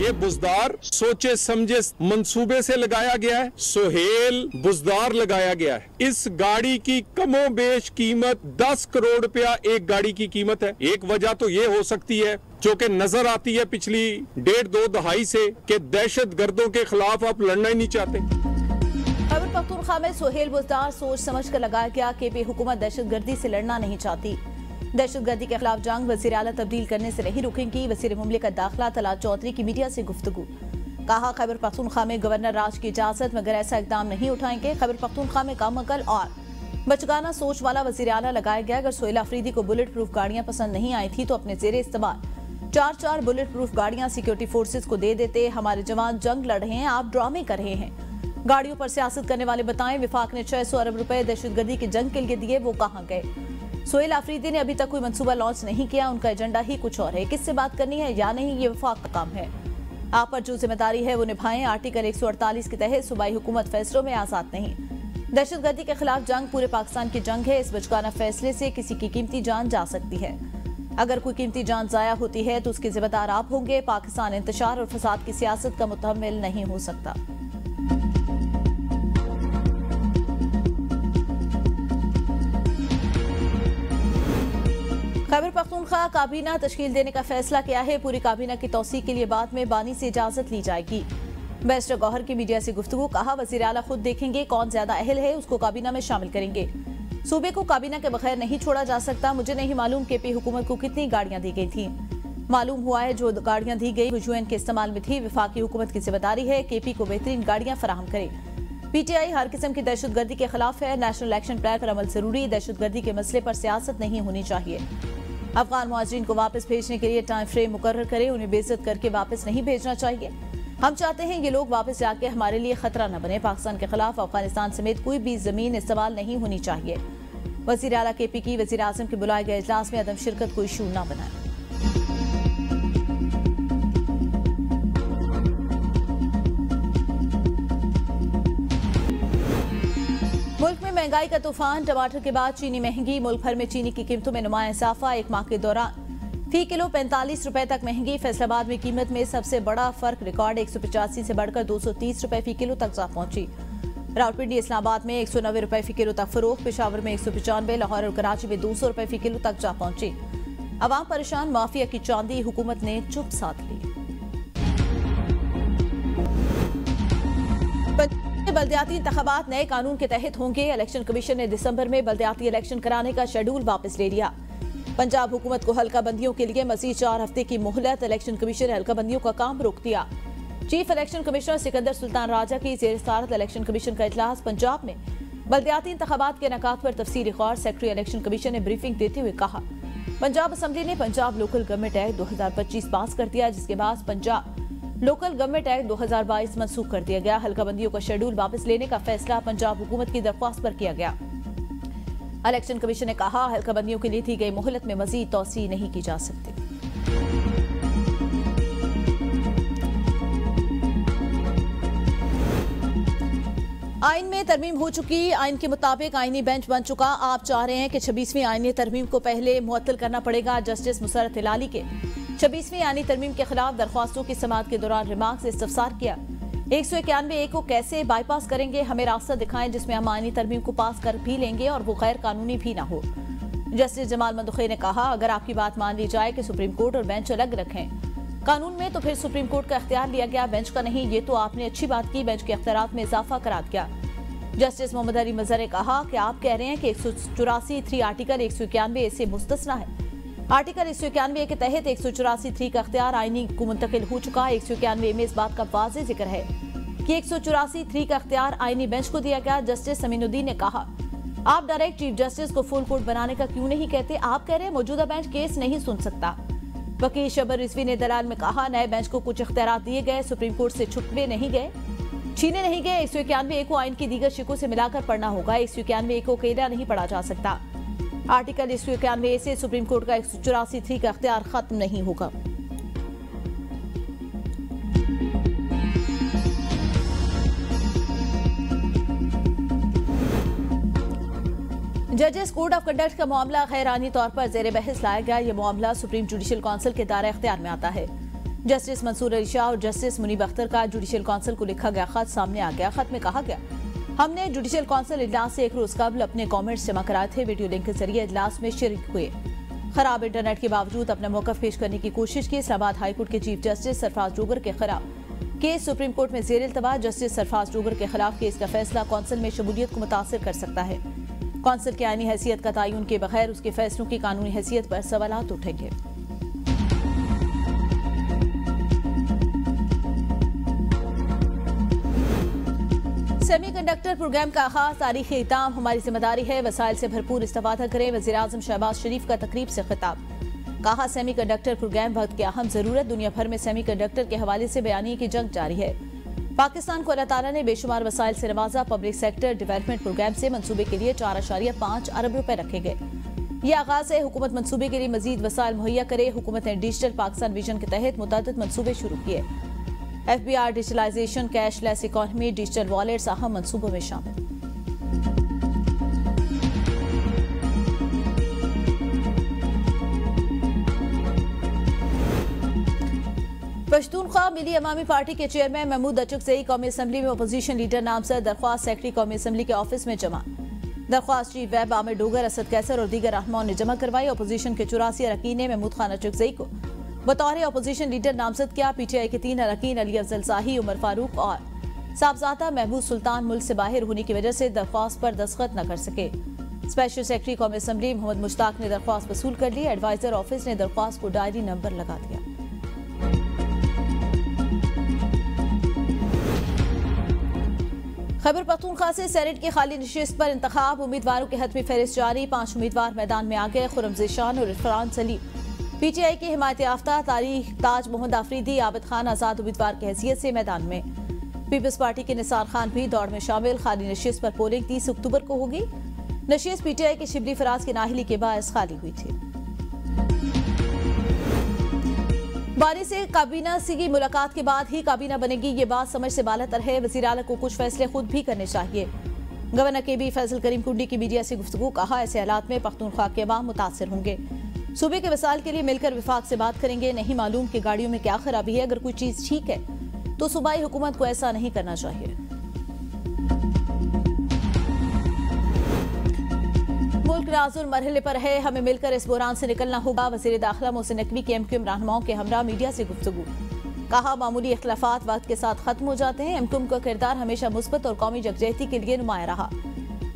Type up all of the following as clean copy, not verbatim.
ये बुजदार सोचे समझे मंसूबे से लगाया गया है। सोहेल बुजदार लगाया गया है। इस गाड़ी की कमो बेश कीमत 10 करोड़ रुपया एक गाड़ी की कीमत है। एक वजह तो ये हो सकती है जो कि नजर आती है पिछली 1.5-2 दहाई से कि दहशत गर्दों के खिलाफ आप लड़ना ही नहीं चाहते। खैबर पख्तूनख्वा में सोहेल बुजदार सोच समझ कर लगाया गया कि हुकूमत दहशत गर्दी से लड़ना नहीं चाहती। दहशत गर्दी के खिलाफ जंग वज़ीर आला तब्दील करने से नहीं रुकेंगी। वज़ीर मुमलिकत दाखिला तलात चौधरी की मीडिया से गुफ्तगू। कहा, खैबर पख्तूनख्वा में गवर्नर राज की इजाजत मगर ऐसा इकदाम नहीं उठाएंगे। खैबर पख्तूनख्वा में कम अकल और बचगाना सोच वाला वज़ीर आला लगाया गया। अगर सोहेल अफरीदी को बुलेट प्रूफ गाड़ियां पसंद नहीं आई थी तो अपने जेरे इस्तेमाल 4 बुलेट प्रूफ गाड़ियां सिक्योरिटी फोर्सेज को दे देते। हमारे जवान जंग लड़ रहे हैं, आप ड्रामे कर रहे हैं। गाड़ियों पर सियासत करने वाले बताएं, विफाक ने 600 अरब रुपए दहशतगर्दी की जंग के लिए दिए, वो कहां गए? सोहेल अफरीदी ने अभी तक कोई मंसूबा लॉन्च नहीं किया। उनका एजेंडा ही कुछ और है। किससे बात करनी है या नहीं, ये विफाक का काम है। आप पर जो जिम्मेदारी है वो निभाएं। आर्टिकल 148 के तहत सूबाई हुकूमत फैसलों में आजाद नहीं। दहशतगर्दी के खिलाफ जंग पूरे पाकिस्तान की जंग है। इस बचकाना फैसले से किसी की कीमती जान जा सकती है। अगर कोई कीमती जान जाया होती है तो उसके जिम्मेदार आप होंगे। पाकिस्तान इंतशार और फसाद की सियासत का मुतहम्मिल नहीं हो सकता। खैबर पख्तूनख्वा काबीना तश्कील देने का फैसला किया है। पूरी काबीना की तौसीक के लिए बाद में बानी से इजाजत ली जाएगी। बैरिस्टर गौहर की मीडिया से गुफ्तगू। कहा, वज़ीर आला खुद देखेंगे कौन ज्यादा अहल है, उसको काबीना में शामिल करेंगे। सूबे को काबीना के बगैर नहीं छोड़ा जा सकता। मुझे नहीं मालूम केपी हुकूमत को कितनी गाड़ियां दी गई थी। मालूम हुआ है जो गाड़ियां दी गई यूएन के इस्तेमाल में थी। विफाकी हुकूमत की जिम्मेदारी है केपी को बेहतरीन गाड़ियां फराहम करे। पीटीआई हर किस्म की दहशतगर्दी के खिलाफ है। नेशनल एक्शन प्लान पर अमल जरूरी। दहशतगर्दी के मसले पर सियासत नहीं होनी चाहिए। अफगान मुहाजिरीन को वापस भेजने के लिए टाइम फ्रेम मुकर्रर करें। उन्हें बेइज्जत करके वापस नहीं भेजना चाहिए। हम चाहते हैं ये लोग वापस जाके हमारे लिए खतरा न बने। पाकिस्तान के खिलाफ अफगानिस्तान समेत कोई भी जमीन इस्तेमाल नहीं होनी चाहिए। वज़ीर आला केपी की वज़ीर आज़म के बुलाए गए इजलास में अदम शिरकत को इशू न बनाए। मुल्क में महंगाई का तूफान। टमाटर के बाद चीनी महंगी। मुल्क भर में चीनी की कीमतों में नुमाया इजाफा। एक माह के दौरान फी किलो 45 रुपए तक महंगी। फैसलाबाद में कीमत में सबसे बड़ा फर्क रिकॉर्ड 185 से बढ़कर 230 रुपए फी किलो तक जा पहुंची। रावलपिंडी इस्लामाबाद में 190 रुपए फी किलो तक फरोख्त। पेशावर में 195, लाहौर और कराची में 200 रुपए फी किलो तक जा पहुंची। अवाम परेशान। माफिया की चांदी हुकूमत ने चुप साध ली। बल्दियाती इंतखाबात नए कानून के तहत होंगे। इलेक्शन कमीशन ने दिसंबर में बल्दियाती इलेक्शन कराने का शेड्यूल वापस ले लिया। पंजाब हुकूमत को हल्का बंदियों के लिए मजीद 4 हफ्ते की मोहलत। इलेक्शन कमीशन ने हल्का बंदियों का काम रोक दिया। Chief election commissioner Sikandar Sultan Raja की जेर सदारत इलेक्शन कमीशन का इजलास। पंजाब में बल्दियाती इंतखाबात के इनेकाद पर तफसीली गौर। सेक्रेटरी इलेक्शन कमीशन ने ब्रीफिंग देते हुए कहा, पंजाब असम्बली ने पंजाब लोकल गवर्नमेंट एक्ट 2025 पास कर दिया, जिसके बाद पंजाब लोकल गवर्नमेंट एक्ट 2022 मनसूख कर दिया गया। हल्का बंदियों का शेड्यूल वापस लेने का फैसला पंजाब हुकूमत की दरख्वास्त पर किया गया। इलेक्शन कमीशन ने कहा, हल्का बंदियों के लिए दी गई मोहलत में मजीद तौसी नहीं की जा सकती। आइन में तरमीम हो चुकी। आइन के मुताबिक आइनी बेंच बन चुका। आप चाह रहे हैं कि 26वीं आइनी तरमीम को पहले मुअत्तल करना पड़ेगा। जस्टिस मुसर्रत हिलाली के 26वीं आइनी तरमीम के खिलाफ दरख्वास्तों की समाअत के दौरान रिमार्क से इस्तफसार किया। 191A को कैसे बाईपास करेंगे? हमें रास्ता दिखाएं जिसमें हम आइनी तरमीम को पास कर भी लेंगे और वो गैर कानूनी भी ना हो। जस्टिस जमाल मंदुखी ने कहा, अगर आपकी बात मान ली जाए कि सुप्रीम कोर्ट और बेंच अलग रखें कानून में, तो फिर सुप्रीम कोर्ट का इख्तियार लिया गया, बेंच का नहीं। ये तो आपने अच्छी बात की, बेंच के इख्तियारात में इजाफा करा दिया। जस्टिस मोहम्मद अली मजहर ने कहा कि आप कह रहे हैं कि 184(3) आर्टिकल 191A से मुस्तस्ना है। आर्टिकल 191A के तहत 184(3) का इख्तियार आईनी को मुंतकिल हो चुका है। 191A में इस बात का वाज़ेह जिक्र है कि 184(3) का इख्तियार आईनी बेंच को दिया गया। जस्टिस समीनुद्दीन ने कहा, आप डायरेक्ट चीफ जस्टिस को फुल कोर्ट बनाने का क्यों नहीं कहते? आप कह रहे हैं मौजूदा बेंच केस नहीं सुन सकता। वकील शबर रिजवी ने दलाल में कहा, नए बेंच को कुछ इख्तियार दिए गए, सुप्रीम कोर्ट से छुटवे नहीं गए, छीने नहीं गए। 191A को आइन की दीगर शिकों से मिलाकर पढ़ना होगा। 191A को अकेला नहीं पढ़ा जा सकता। आर्टिकल 191A से सुप्रीम कोर्ट का 184(3) का इख्तियार खत्म नहीं होगा। जजेस कोड ऑफ कंडक्ट का मामला गैर आईनी तौर पर जेर बहस लाया गया। यह मामला सुप्रीम जुडिशल काउंसिल के दायरे इख्तियार में आता है। जस्टिस मंसूर अली शाह और जस्टिस मुनीब अख्तर का जुडिशियल काउंसिल को लिखा गया खत सामने आ गया। खत में कहा गया, हमने जुडिशियल काउंसिल इजलास से 1 रोज कबल अपने कमेंट्स जमा कराए थे। वीडियो लिंक के जरिए इजलास में शरीक हुए। खराब इंटरनेट के बावजूद अपना मौकफ पेश करने की कोशिश की। इस्लामाबाद हाईकोर्ट के चीफ जस्टिस सरफराज डोगर के खिलाफ केस सुप्रीम कोर्ट में जेर इल्तवा। जस्टिस सरफराज डोगर के खिलाफ केस का फैसला काउंसिल में शमूलियत को मुतासिर कर सकता है। काउंसिल की आईनी हैसियत का तयन के बगैर उसके फैसलों की कानूनी हैसियत पर सवालात उठेंगे। सेमीकंडक्टर प्रोग्राम का आगाज तारीखी इताम हमारी जिम्मेदारी है, वसाइल से भरपूर इस्तेफादा करें। वज़ीर-ए-आज़म शहबाज शरीफ का तकरीब से खिताब। कहा, सेमीकंडक्टर प्रोग्राम वक्त की अहम जरूरत। दुनिया भर में सेमीकंडक्टर के हवाले से बयानी की जंग जारी है। पाकिस्तान को अल्लाह ताला ने बेशुमार वसाइल से नवाजा। पब्लिक सेक्टर डेवलपमेंट प्रोग्राम से मंसूबे के लिए 4.5 अरब रुपए रखे गए। ये आगाज है। हुकूमत मंसूबे के लिए मजीद वसाइल मुहैया करे। हुकूमत ने डिजिटल पाकिस्तान विजन के तहत मुतअद्दिद मंसूबे शुरू किए। FBR digitalization, cashless economy, digital wallets अहम मंसूबों में शामिल। पश्तूनख्वा मिली अवामी पार्टी के चेयरमैन महमूद अचुकज़ई कौमी असम्बली में अपोजिशन लीडर नामजद दरख्वास्त सेक्रेटरी कौमी असम्बली के ऑफिस में जमा। दरख्वास्त चीफ वेब आमिर डोगर, असद कैसर और दीगर रहनुमाओं ने जमा करवाई। अपोजिशन के 84 अरकान ने महमूद खान अचुकज़ई को बतौर अपोजिशन लीडर नामजद किया। PTI के 3 अरकान अली अफजल शाही, उमर फारूक और साहबजादा महबूब सुल्तान मुल्क से बाहर होने की वजह से दरख्वास्त पर दस्तखत न कर सके। स्पेशल सेक्रेटरी कौमी असम्बली मोहम्मद मुश्ताक ने दरख्वास्त वसूल कर ली। एडवाइजर ऑफिस ने दरख्वास्त को डायरी नंबर लगा दिया। खैबर पख्तूनख्वा से सेनेट की खाली नशिस्त पर इंतखाब। उम्मीदवारों के हतमी फहरिस्त जारी। 5 उम्मीदवार मैदान में आ गए। खुर्रम ज़ीशान और इरफान सलीम PTI की हिमायत याफ्ता। तारीख ताज मोहम्मद आफरीदी, आबिद खान आजाद उम्मीदवार की हैसियत से मैदान में। पीपल्स पार्टी के निसार खान भी दौड़ में शामिल। खाली नशिस्त पर पोलिंग 30 अक्टूबर को होगी। नशिस्त PTI के शिबली फराज की नाहली के बायस खाली हुई थी। बानी से काबीना की मुलाकात के बाद ही काबीना बनेगी, ये बात समझ से बालातर है। वज़ीर आला को कुछ फैसले खुद भी करने चाहिए। गवर्नर KB फैसल करीम कुंडी की मीडिया से गुफ्तगू। कहा, ऐसे हालात में पख्तूनख्वा के अवाम मुतासिर होंगे। सूबे के वसाइल के लिए मिलकर विफाक से बात करेंगे। नहीं मालूम कि गाड़ियों में क्या खराबी है। अगर कोई चीज ठीक है तो सूबाई हुकूमत को ऐसा नहीं करना चाहिए। मुल्क नाजुर मरहले पर है, हमें मिलकर इस बुरान से निकलना होगा। वज़ीर दाखिला मोहसिन नकवी के MQM रहनुमाओं के हमरा मीडिया से गुफ्तगू। कहा, मामूली इख्तिलाफात वक्त के साथ खत्म हो जाते हैं। MQM का किरदार हमेशा मुस्बत और कौमी यकजहती के लिए नुमाया रहा।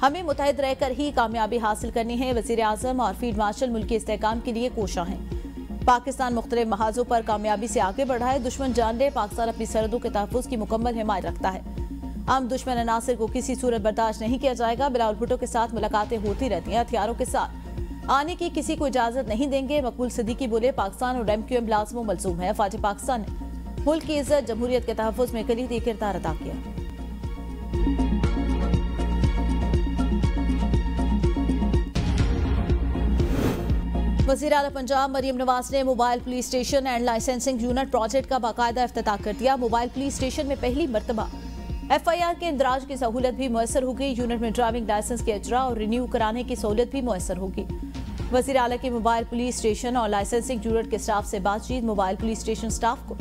हमें मुतहद रहकर ही कामयाबी हासिल करनी है। वज़ीर आज़म और फील्ड मार्शल मुल्क के इस्तेहकाम के लिए कोशा हैं। पाकिस्तान मुख्तलिफ महाजों पर कामयाबी से आगे बढ़ा है। दुश्मन जान ले, पाकिस्तान अपनी सरहदों के तहफ़्फ़ुज़ की मुकम्मल हिमायत रखता है। आम दुश्मन अनासिर को किसी सूरत बर्दाश्त नहीं किया जाएगा। बिलावल भुट्टो के साथ मुलाकातें होती रहती हैं। हथियारों के साथ आने की किसी को इजाजत नहीं देंगे। मकबूल सिद्दीकी बोले, पाकिस्तान और MQM लाज़िम मलज़ूम है। फ़ौज पाकिस्तान ने मुल्क की इज्जत, जमहूरियत के तहफ़्फ़ुज़ में कलीदी किरदार अदा किया। वज़ीर आला पंजाब मरियम नवाज ने mobile police station and licensing unit project का बाकायदा इफ्तिताह कर दिया। मोबाइल पुलिस स्टेशन में पहली मरतबा FIR के इंदराज की सहूलत भी मुयसर होगी। यूनिट में ड्राइविंग लाइसेंस के इजरा और रिन्यू कराने की सहूलत भी मुयसर होगी। वज़ीर आला की मोबाइल पुलिस स्टेशन और लाइसेंसिंग यूनिट के स्टाफ से बातचीत। मोबाइल पुलिस स्टेशन स्टाफ को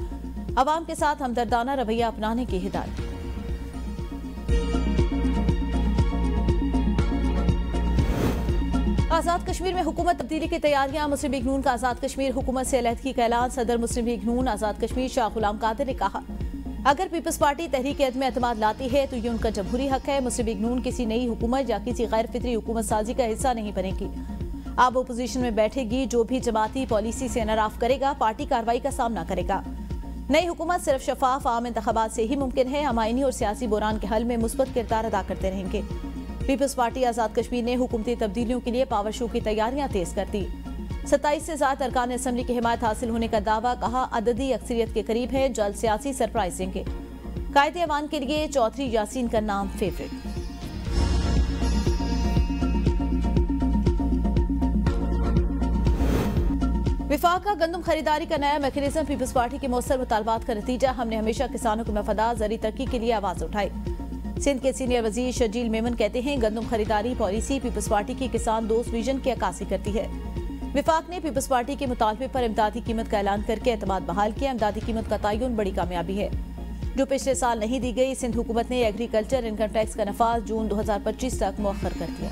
अवाम के साथ हमदर्दाना रवैया अपनाने की हिदायत। आजाद कश्मीर में हुकूमत तब्दीली की तैयारियां। मुस्लिम लीग नून का आजाद कश्मीर हुकूमत से अलहदगी का ऐलान। सदर मुस्लिम लीग नून आजाद कश्मीर शाह गुलाम कादिर ने कहा, अगर पीपल्स पार्टी तहरीक अदम एतमाद लाती है तो ये उनका जमहूरी हक है। मुस्लिम लीग नून किसी नई हुकूमत या किसी गैर फितरी हुकूमत साजी का हिस्सा नहीं बनेगी। अब अपोजिशन में बैठेगी। जो भी जमाती पॉलिसी से इनराफ करेगा पार्टी कार्रवाई का सामना करेगा। नई हुकूमत सिर्फ शफाफ आम इंतखाबात से ही मुमकिन है। हम आईनी और सियासी बुरान के हल में मुस्बत किरदार अदा करते रहेंगे। पीपल्स पार्टी आजाद कश्मीर ने हुकूमती तब्दीलियों के लिए पावर शो की तैयारियां तेज कर दी। 27 से ज्यादा अरकान असम्बली की हिमायत हासिल होने का दावा। कहा, अददी अक्सरियत के करीब है। जल्द सियासी सरप्राइज देंगे। कायदे अवान के लिए चौधरी यासीन का नाम फेवरेट। विफाक का गंदम खरीदारी का नया मैकेनिज्म पीपल्स पार्टी के मौसर मुतालबात का नतीजा। हमने हमेशा किसानों के मफादात ज़री तरक्की के लिए आवाज उठाई। सिंध के सीनियर वजीर शर्जील मेमन कहते हैं, गंदम खरीदारी पॉलिसी पीपल्स पार्टी की किसान दोस्त विजन की अक्कासी करती है। विफाक ने पीपल्स पार्टी के मुतालबे पर इमदादी कीमत का ऐलान करके एतमाद बहाल किया। इमदादी कीमत का तयन बड़ी कामयाबी है जो पिछले साल नहीं दी गई। सिंध हुकूमत ने एग्रीकल्चर इनकम टैक्स का नफाज जून 2025 तक मुअख्खर कर दिया।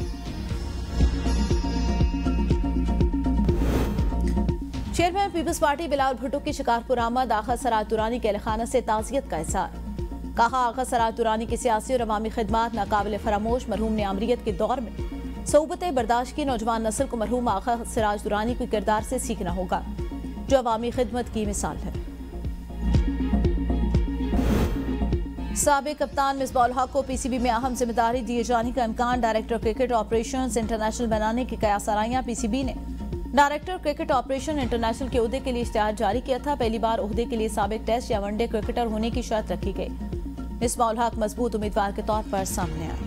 Chairman peoples party Bilawal Bhutto की शिकारपुर आमद। आगा सराज दुरानी के अहलखाना से ताज़ियत का इज़हार। कहा, आगा सराज दुरानी की सियासी और अवामी खिदमात नाकाबिल फरामोश। मरहूम ने आमरीत के दौर में सोबतें बर्दाश्त की। नौजवान नस्ल को मरहूम आगा सराज दुरानी के किरदार से सीखना होगा जो अवामी खिदमत की मिसाल है। साबिक कप्तान मिसबाहुल हक को पीसीबी में अहम जिम्मेदारी दिए जाने का इम्कान। डायरेक्टर क्रिकेट ऑपरेशंस इंटरनेशनल बनाने की कयास आराइयां। पीसीबी ने डायरेक्टर क्रिकेट ऑपरेशन इंटरनेशनल के ओहदे के लिए इश्तिहार जारी किया था। पहली बार ओहदे के लिए साबिक टेस्ट या वनडे क्रिकेटर होने की शर्त रखी गई। मिसबाहुल हक मजबूत उम्मीदवार के तौर पर सामने आए।